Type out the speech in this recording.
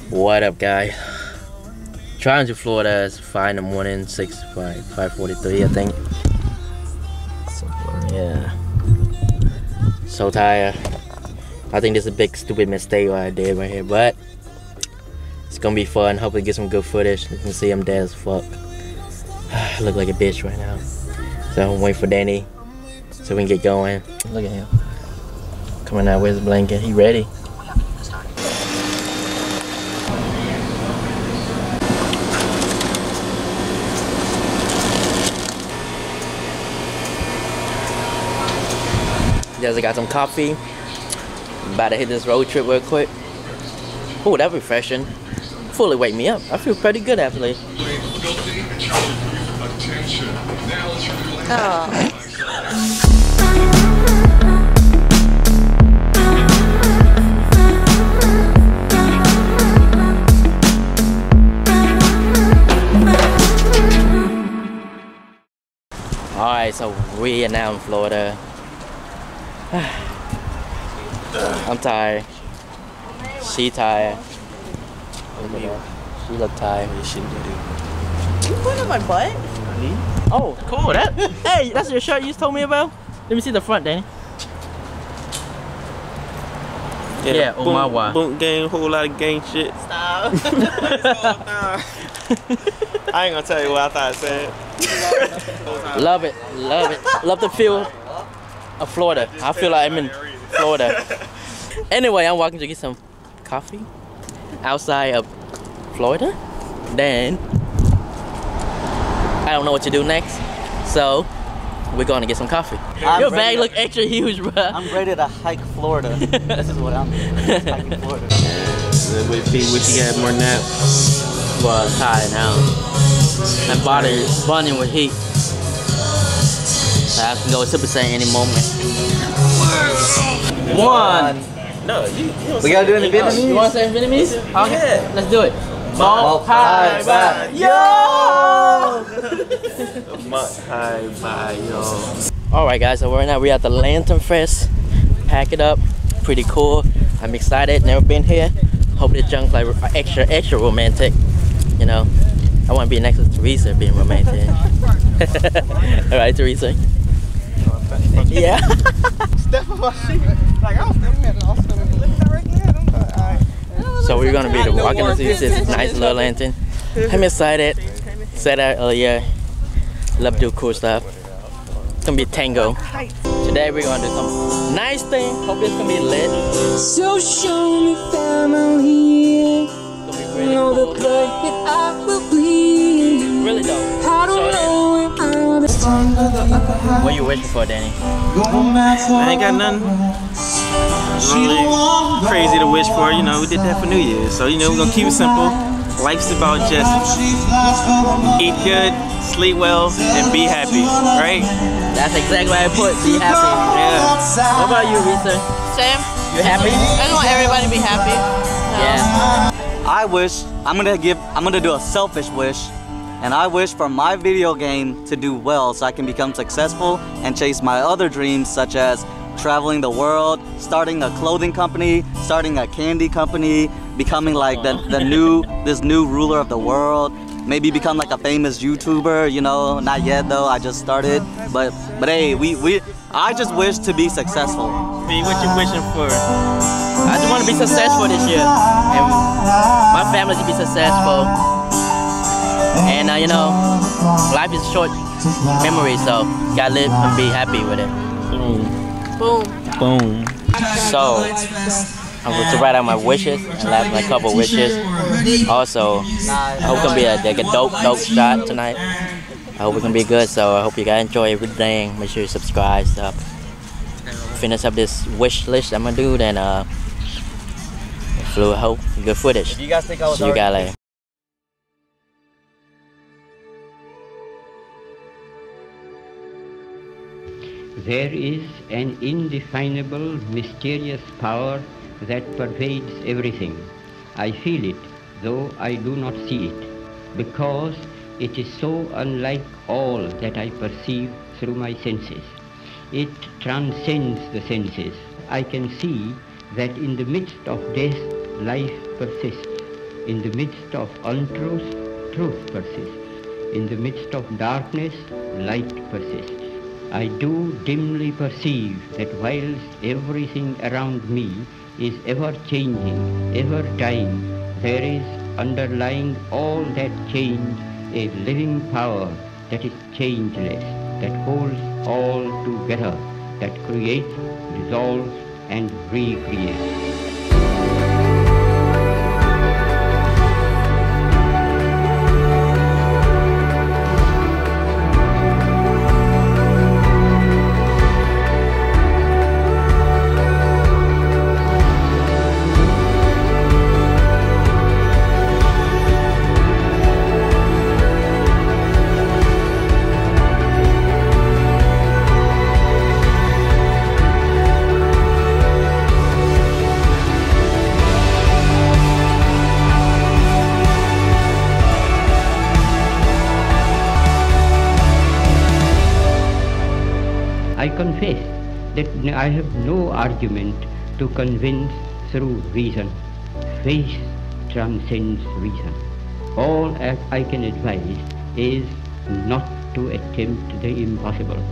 What up, guys? Trying to Florida. It's 5 in the morning, 5:43, I think. Yeah. So tired. I think this is a big stupid mistake what I did right here, but it's gonna be fun. Hopefully get some good footage. You can see I'm dead as fuck. I look like a bitch right now. So I'm waiting for Danny so we can get going. Look at him. Coming out with his blanket. He ready. Just got some coffee. About to hit this road trip real quick. Oh, that's refreshing. Fully wake me up. I feel pretty good actually. Oh. Alright, so we are now in Florida. I'm tired. She tired. She look tired. You put on my butt? Oh, cool. That. Hey, that's your shirt you just told me about? Let me see the front, Danny. Yeah, boom, my wife. Boom gang, whole lot of gang shit. Stop. I ain't gonna tell you what I thought it said. Love it, love it. Love the feel of Florida. I feel like I'm in Florida. Anyway, I'm walking to get some coffee outside of Florida. Then I don't know what to do next, so we're gonna get some coffee. Your bag look extra huge, bro. I'm ready to hike Florida. This is what I'm doing. Hiking Florida. Wish you had more nap. Well, I'm tired now. My body is burning with heat. So I can go Super Saiyan any moment. One. No, you We gotta do it in Vietnamese. You want to say in Vietnamese? Okay, Yeah. let's do it. Một, hai, ba. Yo! Alright guys, so right now we're at the Lantern Fest. Pack it up. Pretty cool. I'm excited. Never been here. Hope this junk's like extra romantic. You know, I want to be next to Teresa being romantic. Alright, Teresa. Yeah. So we're gonna be walking into this nice little lantern. I'm excited. Said that earlier. Love to do cool stuff. It's gonna be a tango. Today we're gonna do some nice thing. Hope it's gonna be lit. So show me family. It's gonna be really Know the cool. blood that I will bleed. Really dope. I don't know if I'm What are you wishing for, Danny? I ain't got nothing really crazy to wish for. You know, we did that for New Year's, so you know we're gonna keep it simple. Life's about just eat good, sleep well, and be happy, right? That's exactly what I put. Be happy. Yeah. What about you, Risa? Same. You happy? I just want everybody to be happy. Yeah. I wish, I'm gonna do a selfish wish. And I wish for my video game to do well so I can become successful and chase my other dreams such as traveling the world, starting a clothing company, starting a candy company, becoming like this new ruler of the world, maybe become like a famous YouTuber, you know, not yet though, I just started. But hey, I just wish to be successful. B, what you wishing for? I just want to be successful this year. And my family to be successful. And you know, life is short memory, so gotta live and be happy with it. Boom. Boom. So I'm going to write out my wishes and last my couple wishes. Also, I hope it's gonna be like a dope shot tonight. I hope it's gonna be good. So I hope you guys enjoy everything. Make sure you subscribe. So finish up this wish list I'm gonna do. Then hope good footage. If you guys think I was See you guys later. There is an indefinable, mysterious power that pervades everything. I feel it, though I do not see it, because it is so unlike all that I perceive through my senses. It transcends the senses. I can see that in the midst of death, life persists. In the midst of untruth, truth persists. In the midst of darkness, light persists. I do dimly perceive that whilst everything around me is ever changing, ever dying, there is underlying all that change a living power that is changeless, that holds all together, that creates, dissolves, and recreates. I confess that I have no argument to convince through reason. Faith transcends reason. All I can advise is not to attempt the impossible.